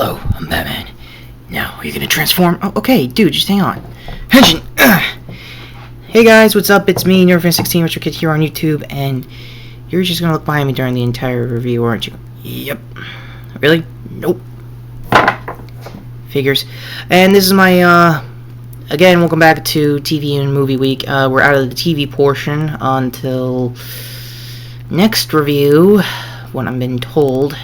Hello, I'm Batman. Now, are you gonna transform? Oh, okay, dude, just hang on. Henshin! Hey guys, what's up? It's me, NerdFan16, Retro Kid here on YouTube, and you're just gonna look behind me during the entire review, aren't you? Yep. Really? Nope. Figures. And this is my, again, welcome back to TV and Movie Week. We're out of the TV portion until next review, when I've been told.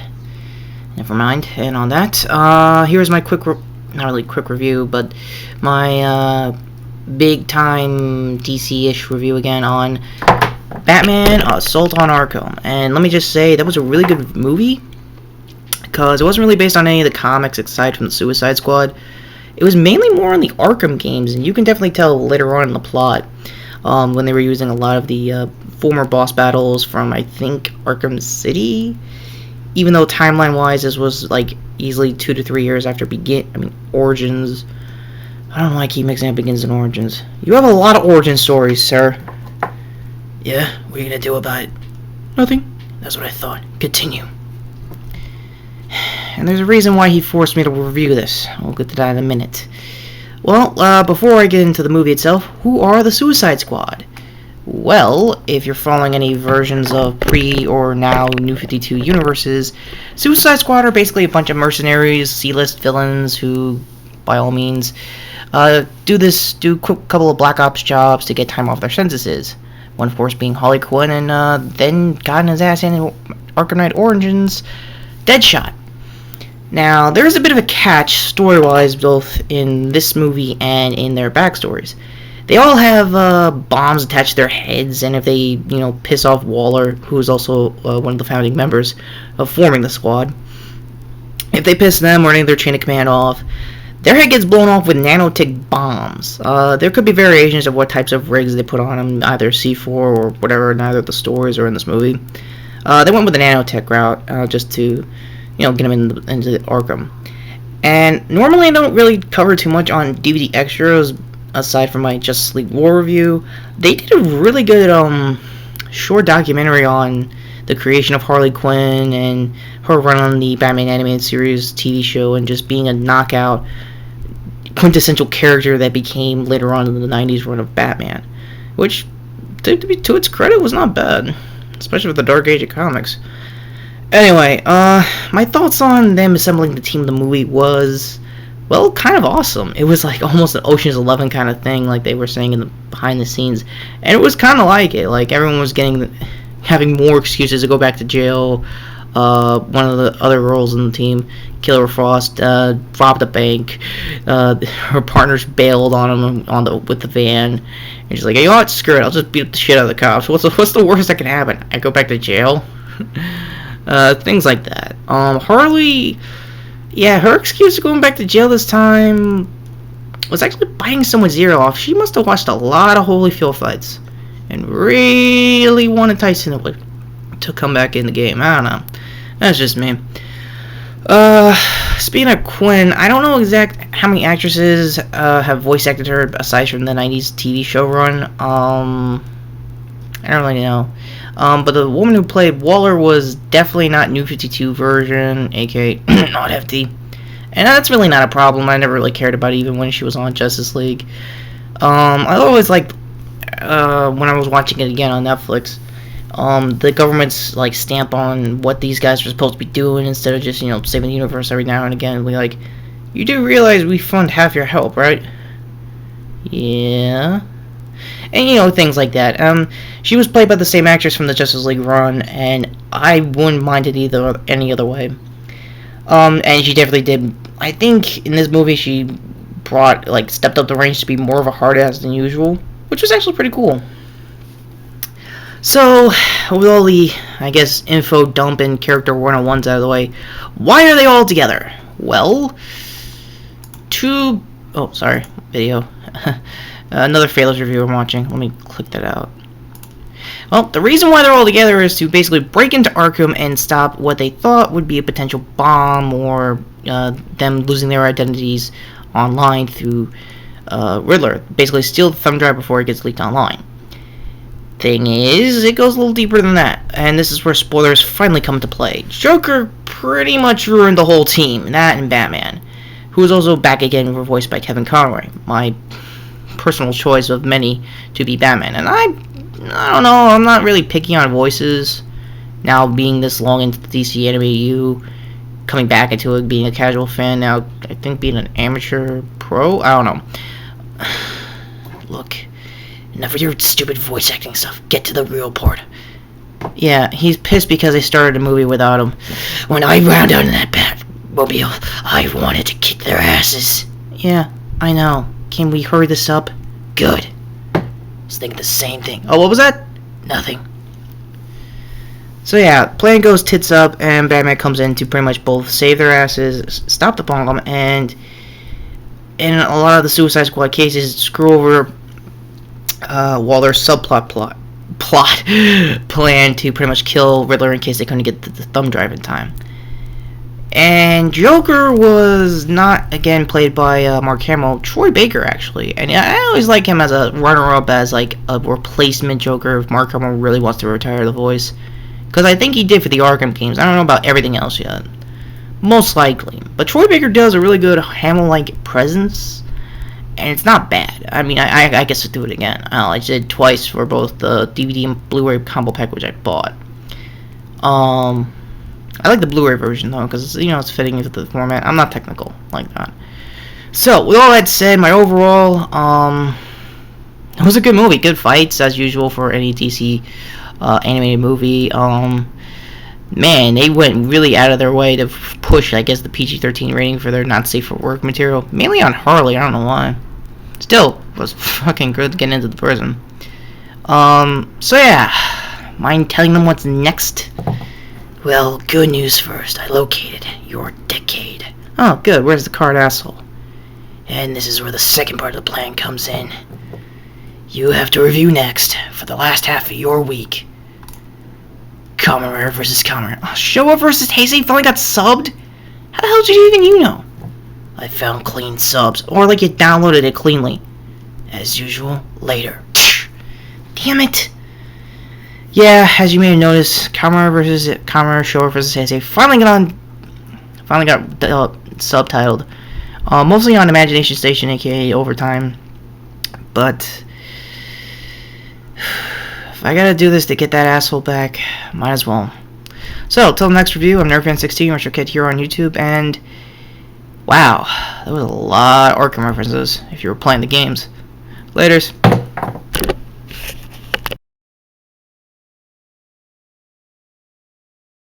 Never mind. And on that, here's my quick, not really quick review, but my big time DC-ish review again on Batman Assault on Arkham. And let me just say, that was a really good movie, because it wasn't really based on any of the comics aside from the Suicide Squad. It was mainly more on the Arkham games, and you can definitely tell later on in the plot, when they were using a lot of the former boss battles from, I think, Arkham City. Even though timeline-wise, this was like easily 2 to 3 years after Origins. I don't know why I keep mixing up Begins and Origins. You have a lot of origin stories, sir. Yeah, what are you gonna do about it? Nothing. That's what I thought. Continue. And there's a reason why he forced me to review this. We'll get to that in a minute. Well, before I get into the movie itself, who are the Suicide Squad? Well, if you're following any versions of pre or now New 52 universes, Suicide Squad are basically a bunch of mercenaries, C-list villains who, by all means, do a couple of Black Ops jobs to get time off their sentences. One, of course, being Harley Quinn, and then gotten his ass in Arkham Knight Origins, Deadshot. Now, there's a bit of a catch, story-wise, both in this movie and in their backstories. They all have bombs attached to their heads, and if they, piss off Waller, who is also one of the founding members of forming the squad, if they piss them or any of their chain of command off, their head gets blown off with nanotech bombs. There could be variations of what types of rigs they put on them, either C4 or whatever, in either the stories or in this movie. They went with the nanotech route, just to, get them into Arkham. And normally I don't really cover too much on DVD extras, aside from my Justice League War review. They did a really good short documentary on the creation of Harley Quinn and her run on the Batman animated series TV show, and just being a knockout quintessential character that became later on in the 90s run of Batman, which to its credit was not bad, especially with the Dark Age of comics. Anyway, my thoughts on them assembling the team of the movie was, well, kind of awesome. It was like almost an Ocean's 11 kind of thing, like they were saying in the behind the scenes, and it was kind of like it. Like everyone was having more excuses to go back to jail. One of the other girls in the team, Killer Frost, robbed a bank. Her partners bailed on him with the van, and she's like, "Hey, you know what? Screw it. I'll just beat the shit out of the cops. What's the worst that can happen? I go back to jail." Things like that. Harley. Yeah, her excuse for going back to jail this time was actually biting someone's ear off. She must have watched a lot of Holyfield fights and really wanted Tyson to come back in the game. I don't know. That's just me. Speaking of Quinn, I don't know how many actresses have voice acted her aside from the 90s TV show run. I don't really know. But the woman who played Waller was definitely not New 52 version, aka not FD. And that's really not a problem. I never really cared about it even when she was on Justice League. I always liked, when I was watching it again on Netflix, the government's stamp on what these guys are supposed to be doing, instead of just, saving the universe every now and again. And be like, you do realize we fund half your help, right? Yeah. And, things like that. She was played by the same actress from the Justice League run, and I wouldn't mind it any other way. And she definitely did. I think in this movie she stepped up the range to be more of a hard ass than usual, which was actually pretty cool. So, with all the, I guess, info dump and character 101s out of the way, why are they all together? Well, video. Another Failures review I'm watching. Let me click that out. Well, the reason why they're all together is to basically break into Arkham and stop what they thought would be a potential bomb, or them losing their identities online through Riddler. Basically steal the thumb drive before it gets leaked online. Thing is, it goes a little deeper than that, and this is where spoilers finally come into play. Joker pretty much ruined the whole team, that and Batman, who is also back again, voiced by Kevin Conroy, my personal choice of many to be Batman. And I don't know, I'm not really picking on voices now, being this long into the DC Animated U, coming back into it, being a casual fan now, I think being an amateur pro, I don't know. Look, enough of your stupid voice acting stuff, get to the real part. Yeah, he's pissed because they started a movie without him. When I wound out in that Batmobile, I wanted to kick their asses. Yeah, I know. Can we hurry this up? Good. I was thinking the same thing. Oh, what was that? Nothing. So yeah, plan goes tits up, and Batman comes in to pretty much both save their asses, stop the bomb, and in a lot of the Suicide Squad cases, screw over Waller's subplot plan to pretty much kill Riddler in case they couldn't get the thumb drive in time. And Joker was not, again, played by Mark Hamill, Troy Baker, actually. And I always like him as a runner-up, as like a replacement Joker if Mark Hamill really wants to retire the voice. Because I think he did for the Arkham games. I don't know about everything else yet. Most likely. But Troy Baker does a really good Hamill-like presence. And it's not bad. I mean, I guess I'll do it again. I did twice for both the DVD and Blu-ray combo pack, which I bought. I like the Blu-ray version, though, because, you know, it's fitting into the format. I'm not technical like that. So, with all that said, my overall, it was a good movie. Good fights, as usual, for any DC animated movie. Man, they went really out of their way to push, I guess, the PG-13 rating for their not safe for work material. Mainly on Harley, I don't know why. Still, was fucking good getting into the prison. So yeah, mind telling them what's next? Well, good news first. I located your decade. Oh, good. Where's the card asshole? And this is where the second part of the plan comes in. You have to review next for the last half of your week. Kamen vs. Kamen. Oh, Showa vs. Heisei finally got subbed? How the hell did you know? I found clean subs, or like you downloaded it cleanly. As usual, later. Damn it. Yeah, as you may have noticed, Kamen Showa vs. Heisei finally got subtitled. Mostly on Imagination Station, aka Overtime. But if I gotta do this to get that asshole back, might as well. So, till the next review, I'm NerdFan16, Retro Kid here on YouTube, and wow, there was a lot of Arkham references if you were playing the games. Laters.